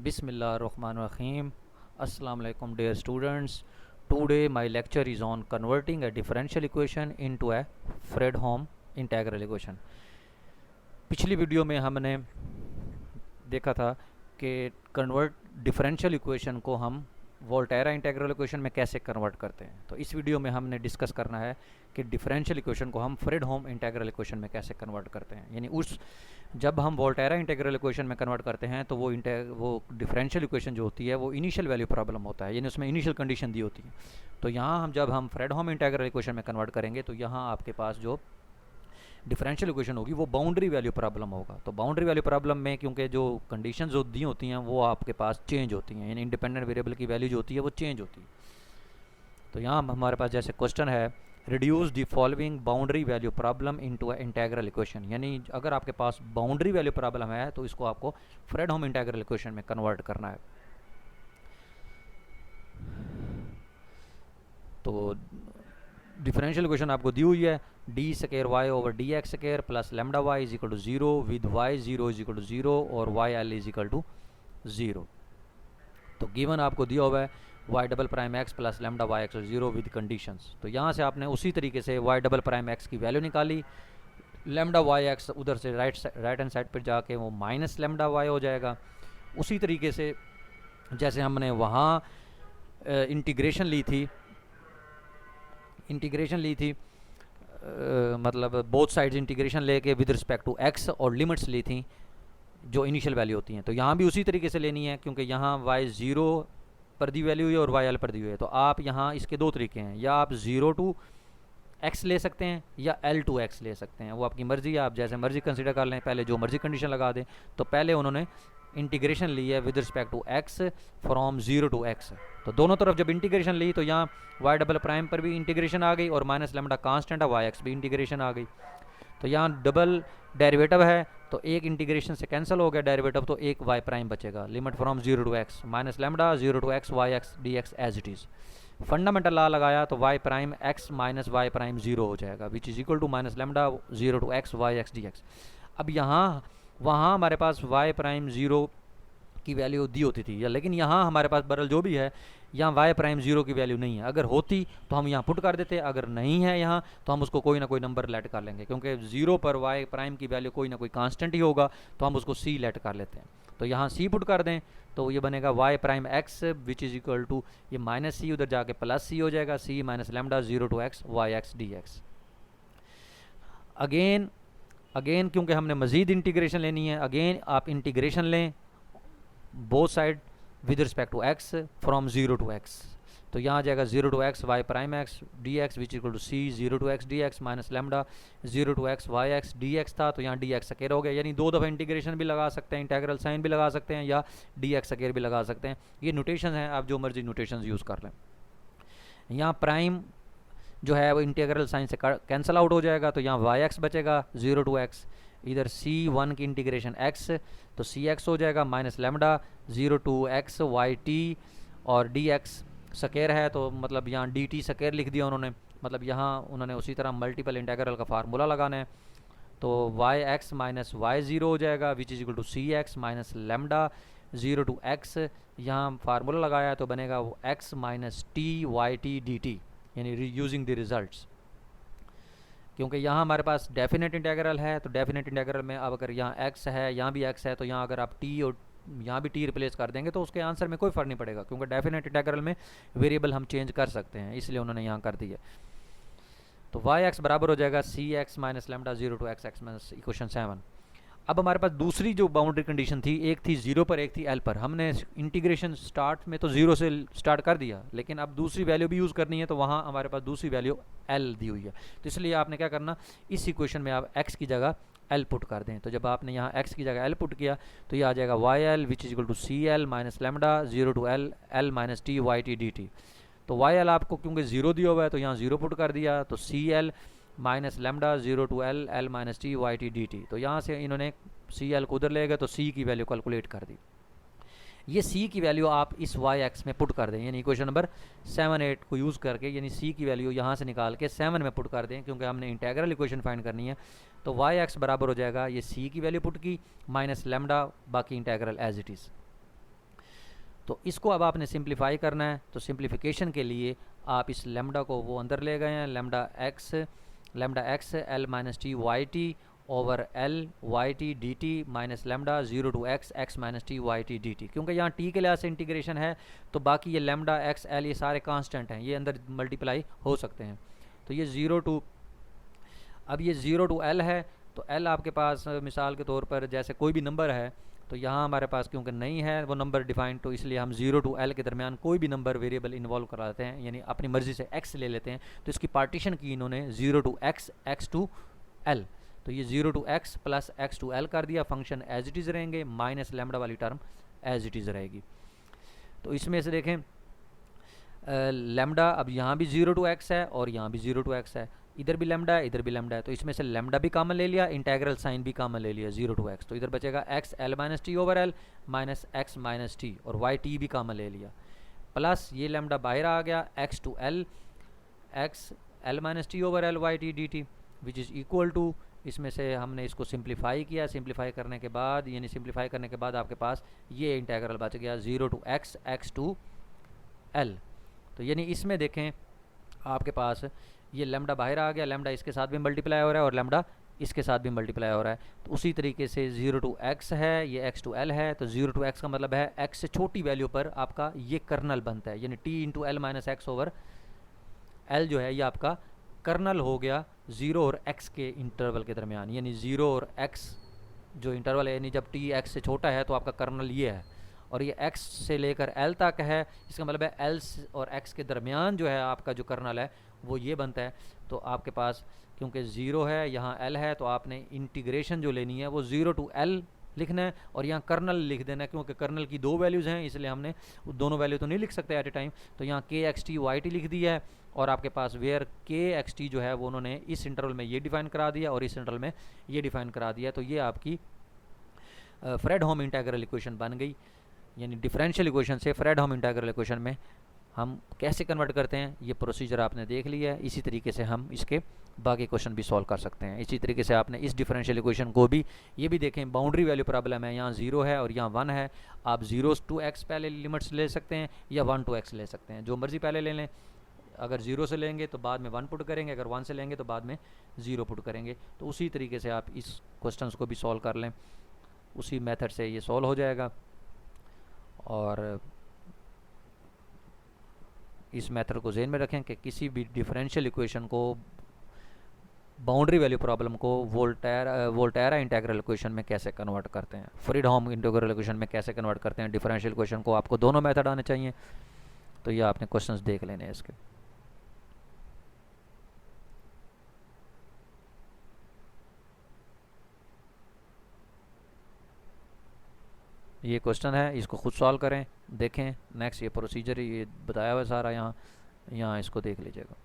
Bismillahirrahmanirrahim. Assalamu alaikum dear students. Today my lecture is on converting a differential equation into a Fredholm integral equation. पिछली video में हमने देखा था कि convert differential equation को हम वोल्टेरा इंटीग्रल इक्वेशन में कैसे कन्वर्ट करते हैं। तो इस वीडियो में हमने डिस्कस करना है कि डिफरेंशियल इक्वेशन को हम फ्रेडहोम इंटीग्रल इक्वेशन में कैसे कन्वर्ट करते हैं। यानी उस जब हम वोल्टेरा इंटीग्रल इक्वेशन में कन्वर्ट करते हैं तो वो डिफरेंशियल इक्वेशन जो होती है वो इनिशियल वैल्यू प्रॉब्लम होता है, यानी उसमें इनिशियल कंडीशन दी होती है। तो यहाँ जब हम फ्रेडहोम इंटीग्रल इक्वेशन में कन्वर्ट करेंगे तो यहाँ आपके पास जो डिफरेंशियल इक्वेशन होगी वो बाउंड्री वैल्यू प्रॉब्लम होगा। तो बाउंड्री वैल्यू प्रॉब्लम में क्योंकि जो कंडीशन जो दी होती हैं वो आपके पास चेंज होती हैं, यानी इंडिपेंडेंट वेरिएबल की वैल्यू जो होती है वो चेंज होती है। तो यहाँ हमारे पास जैसे क्वेश्चन है, reduce the following boundary value problem into a integral equation. यानी अगर आपके पास बाउंड्री वैल्यू प्रॉब्लम है तो इसको आपको फ्रेडहोम इंटीग्रल इक्वेशन में कन्वर्ट करना है। तो डिफरेंशियल इक्वेशन आपको दी हुई है, D square Y over D X square plus lambda Y is equal to 0 with Y 0 is equal to 0 और Y L is equal to 0। तो गिवन आपको दिया हुआ है Y double prime X plus lambda Y X 0 with conditions. तो यहाँ से आपने उसी तरीके से वाई डबल प्राइम एक्स की वैल्यू निकाली, लैम्डा वाई एक्स उधर से राइट हैंड साइड पर जाके वो माइनस लैम्डा वाई हो जाएगा। उसी तरीके से जैसे हमने वहाँ इंटीग्रेशन ली थी मतलब बोथ साइड्स इंटीग्रेशन लेके विद रिस्पेक्ट टू एक्स और लिमिट्स ली थी जो इनिशियल वैल्यू होती हैं। तो यहाँ भी उसी तरीके से लेनी है क्योंकि यहाँ वाई 0 पर दी वैल्यू है और वाई एल पर दी हुई है। तो आप यहाँ इसके दो तरीके हैं, या आप 0 टू एक्स ले सकते हैं या एल टू एक्स ले सकते हैं, वो आपकी मर्ज़ी है, आप जैसे मर्ज़ी कंसिडर कर लें, पहले जो मर्ज़ी कंडीशन लगा दें। तो पहले उन्होंने इंटीग्रेशन ली है with respect to X from 0 to X. तो दोनों तरफ जब इंटीग्रेशन ली तो यहाँ वाई डबल प्राइम पर भी इंटीग्रेशन आ गई और माइनस लैम्डा कांस्टेंट है वाई एक्स भी इंटीग्रेशन आ गई। तो यहाँ डबल डेरिवेटिव है तो एक इंटीग्रेशन से कैंसिल हो गया डेरिवेटिव, तो एक वाई प्राइम बचेगा। Limit from 0 to X minus lambda 0 to X Y X D X as it is. Fundamental law लगाया तो Y prime X minus Y prime 0 हो जाएगा which is equal to minus lambda 0 to X Y X D X. अब यहाँ वहाँ हमारे पास Y prime 0 की value दी होती थी, या लेकिन यहाँ हमारे पास बरल जो भी है यहाँ वाई प्राइम 0 की वैल्यू नहीं है। अगर होती तो हम यहाँ पुट कर देते, अगर नहीं है यहाँ तो हम उसको कोई ना कोई नंबर लेट कर लेंगे क्योंकि 0 पर वाई प्राइम की वैल्यू कोई ना कोई कांस्टेंट ही होगा, तो हम उसको सी लेट कर लेते हैं। तो यहाँ सी पुट कर दें तो ये बनेगा Y prime X which is equal to ये माइनस सी उधर जाके प्लस सी हो जाएगा, C minus lambda 0 to X Y X D X. Again क्योंकि हमने मज़ीद इंटीग्रेशन लेनी है, अगेन आप इंटीग्रेशन लें both side with respect to X from 0 to X. तो यहाँ आ जाएगा 0 to X Y prime X D X which equal to C 0 to X D X minus lambda 0 to X Y X D X था, तो यहाँ D X square हो गया। यानी दो दफ़ा इंटीग्रेशन भी लगा सकते हैं, इंटीग्रल साइन भी लगा सकते हैं या डी एक्स स्क्वायर भी लगा सकते हैं। ये नोटेशन है, आप जो मर्जी नोटेशन यूज़ कर लें। यहाँ प्राइम जो है वो इंटीग्रल साइन से कैंसिल आउट हो जाएगा, तो यहाँ वाई एक्स बचेगा 0 टू एक्स, इधर C1 की इंटीग्रेशन x तो Cx हो जाएगा minus lambda 0 to X Y T और डी एक्स स्क्वायर है, तो मतलब यहाँ डी टी स्क्वायर लिख दिया उन्होंने, मतलब यहाँ उन्होंने उसी तरह मल्टीपल इंटीग्रल का फार्मूला लगाना है। तो वाई एक्स माइनस वाई 0 हो जाएगा which is equal to C X minus lambda 0 to X, यहाँ फार्मूला लगाया तो बनेगा वो x minus T Y T D T, यानी यूजिंग द रिजल्ट्स। क्योंकि यहाँ हमारे पास डेफिनेट इंटीग्रल है, तो डेफिनेट इंटीग्रल में अब अगर यहाँ x है यहाँ भी x है, तो यहाँ अगर आप t और यहाँ भी t रिप्लेस कर देंगे तो उसके आंसर में कोई फ़र्क नहीं पड़ेगा क्योंकि डेफिनेट इंटीग्रल में वेरिएबल हम चेंज कर सकते हैं, इसलिए उन्होंने यहाँ कर दिया। तो वाई एक्स बराबर हो जाएगा C X minus lambda 0 to X X minus equation 7। अब हमारे पास दूसरी जो बाउंड्री कंडीशन थी, एक थी 0 पर एक थी L पर। हमने इंटीग्रेशन स्टार्ट में तो 0 से स्टार्ट कर दिया, लेकिन अब दूसरी वैल्यू भी यूज़ करनी है, तो वहाँ हमारे पास दूसरी वैल्यू L दी हुई है। तो इसलिए आपने क्या करना, इस इक्वेशन में आप x की जगह L पुट कर दें। तो जब आपने यहाँ x की जगह L पुट किया तो ये आ जाएगा Y L which is equal to C L minus lambda 0 to L minus T Y T D T. तो वाई एल आपको क्योंकि 0 दिया हुआ है तो यहाँ 0 पुट कर दिया, तो C L minus lambda 0 to L minus T Y T D T. तो यहाँ से इन्होंने सी एल को उधर ले गए तो सी की वैल्यू कैलकुलेट कर दी। ये सी की वैल्यू आप इस वाई एक्स में पुट कर दें, यानी इक्वेशन नंबर 7-8 को यूज़ करके, यानी सी की वैल्यू यहाँ से निकाल के 7 में पुट कर दें क्योंकि हमने इंटीग्रल इक्वेशन फाइंड करनी है। तो वाई एक्स बराबर हो जाएगा ये सी की वैल्यू पुट की माइनस लैम्डा बाकी इंटीग्रल एज इट इज़। तो इसको अब आपने सिंप्लीफाई करना है। तो सिंप्लीफिकेशन के लिए आप इस लेमडा को वो अंदर ले गए हैं, lambda X L minus T Y T over L Y T D T minus lambda 0 to X minus T Y T D T. क्योंकि यहाँ टी के लिहाज से इंटीग्रेशन है तो बाकी ये लेमडा एक्स एल ये सारे कांस्टेंट हैं, ये अंदर मल्टीप्लाई हो सकते हैं। तो ये 0 टू, अब ये 0 टू एल है, तो एल आपके पास मिसाल के तौर पर जैसे कोई भी नंबर है, तो यहाँ हमारे पास क्योंकि नहीं है वो नंबर डिफाइंड, तो इसलिए हम 0 टू एल के दरमियान कोई भी नंबर वेरिएबल इन्वॉल्व कराते हैं, यानी अपनी मर्जी से x ले लेते हैं। तो इसकी पार्टीशन की इन्होंने 0 टू x टू l, तो ये 0 to x plus x to l कर दिया, फंक्शन एज इट इज़ रहेंगे, माइनस लेमडा वाली टर्म एज इट इज़ रहेगी। तो इसमें से देखें लेमडा अब यहाँ भी 0 टू x है और यहाँ भी 0 टू x है, इधर भी लेमडा है इधर भी लेमडा है, तो इसमें से लेमडा भी कॉमन ले लिया, इंटेग्रल साइन भी कॉमन ले लिया 0 टू x, तो इधर बचेगा x l minus T over L minus x minus T, और y t भी कॉमन ले लिया, प्लस ये लेमडा बाहर आ गया x to l x l minus T over L Y T D T which is equal to, इसमें से हमने इसको सिंप्लीफाई किया, सिंप्लीफाई करने के बाद यानी सिंप्लीफाई करने के बाद आपके पास ये इंटेग्रल बच गया 0 टू x टू l। तो यानी इसमें देखें आपके पास ये लेमडा बाहर आ गया, लेमडा इसके साथ भी मल्टीप्लाई हो रहा है और लेमडा इसके साथ भी मल्टीप्लाई हो रहा है। तो उसी तरीके से 0 टू x है, ये x टू l है, तो 0 टू x का मतलब है x से छोटी वैल्यू पर आपका ये कर्नल बनता है, यानी t into L minus x over l जो है ये आपका कर्नल हो गया 0 और x के इंटरवल के दरमियान, यानी 0 और x जो इंटरवल है, यानी जब t x से छोटा है तो आपका कर्नल ये है, और ये x से लेकर l तक है, इसका मतलब है l और x के दरमियान जो है आपका जो कर्नल है वो ये बनता है। तो आपके पास क्योंकि 0 है यहाँ l है, तो आपने इंटीग्रेशन जो लेनी है वो 0 टू l लिखना है और यहाँ कर्नल लिख देना है, क्योंकि कर्नल की दो वैल्यूज़ हैं इसलिए हमने दोनों वैल्यू तो नहीं लिख सकते एट ए टाइम, तो यहाँ के एक्स टी वाई टी लिख दिया है, और आपके पास वेयर के एक्स टी जो है वो उन्होंने इस इंटरवल में ये डिफाइन करा दिया और इस इंटरवल में ये डिफाइन करा दिया। तो ये आपकी फ्रेडहोम इंटीग्रल इक्वेशन बन गई, यानी डिफरेंशियल इक्वेशन से फ्रेडहोम इंटीग्रल इक्वेशन में हम कैसे कन्वर्ट करते हैं ये प्रोसीजर आपने देख लिया है। इसी तरीके से हम इसके बाकी क्वेश्चन भी सॉल्व कर सकते हैं। इसी तरीके से आपने इस डिफरेंशियल इक्वेशन को भी ये भी देखें, बाउंड्री वैल्यू प्रॉब्लम है, यहाँ 0 है और यहाँ 1 है, आप 0 टू x पहले लिमिट्स ले सकते हैं या 1 टू x ले सकते हैं, जो मर्जी पहले ले लें। अगर 0 से लेंगे तो बाद में 1 पुट करेंगे, अगर 1 से लेंगे तो बाद में 0 पुट करेंगे। तो उसी तरीके से आप इस क्वेश्चन को भी सॉल्व कर लें, उसी मेथड से ये सॉल्व हो जाएगा। और इस मेथड को ज़हन में रखें कि किसी भी डिफरेंशियल इक्वेशन को, बाउंड्री वैल्यू प्रॉब्लम को वोल्टेरा इंटीग्रल इक्वेशन में कैसे कन्वर्ट करते हैं, फ्रीडहोम इंटीग्रल इक्वेशन में कैसे कन्वर्ट करते हैं डिफरेंशियल इक्वेशन को, आपको दोनों मेथड आने चाहिए। तो ये आपने क्वेश्चंस देख लेने हैं इसके। ये क्वेश्चन है, इसको खुद सॉल्व करें, देखें। नेक्स्ट ये प्रोसीजर ये बताया हुआ सारा यहाँ इसको देख लीजिएगा।